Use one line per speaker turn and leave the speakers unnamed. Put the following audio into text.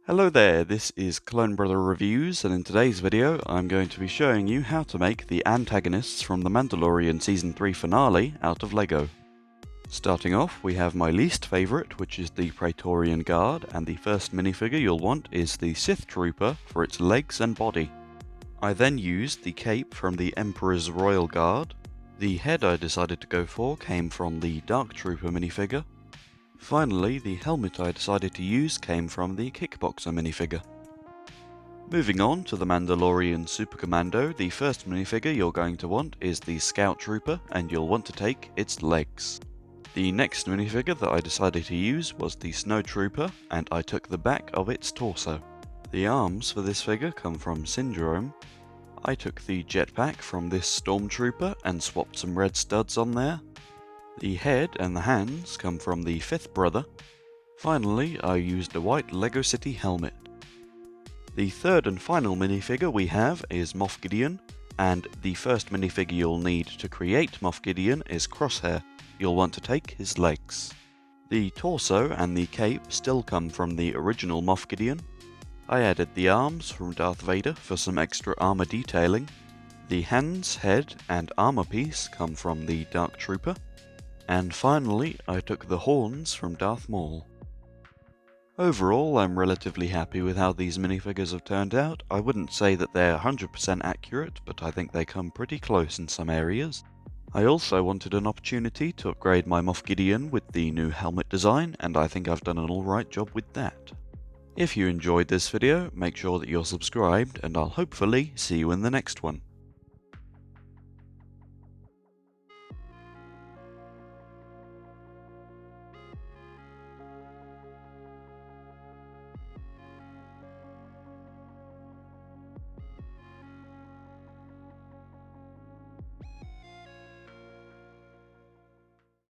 Hello there, this is Clone Brother Reviews, and in today's video I'm going to be showing you how to make the antagonists from the Mandalorian Season 3 finale out of LEGO. Starting off, we have my least favourite, which is the Praetorian Guard, and the first minifigure you'll want is the Sith Trooper for its legs and body. I then used the cape from the Emperor's Royal Guard. The head I decided to go for came from the Dark Trooper minifigure. Finally, the helmet I decided to use came from the Kickboxer minifigure. Moving on to the Mandalorian Super Commando, the first minifigure you're going to want is the Scout Trooper, and you'll want to take its legs. The next minifigure that I decided to use was the Snow Trooper, and I took the back of its torso. The arms for this figure come from Syndrome. I took the jetpack from this Stormtrooper and swapped some red studs on there. The head and the hands come from the fifth brother. Finally, I used a white LEGO City helmet. The third and final minifigure we have is Moff Gideon, and the first minifigure you'll need to create Moff Gideon is Crosshair. You'll want to take his legs. The torso and the cape still come from the original Moff Gideon. I added the arms from Darth Vader for some extra armor detailing. The hands, head, and armor piece come from the Dark Trooper. And finally, I took the horns from Darth Maul. Overall, I'm relatively happy with how these minifigures have turned out. I wouldn't say that they're 100% accurate, but I think they come pretty close in some areas. I also wanted an opportunity to upgrade my Moff Gideon with the new helmet design, and I think I've done an alright job with that. If you enjoyed this video, make sure that you're subscribed, and I'll hopefully see you in the next one.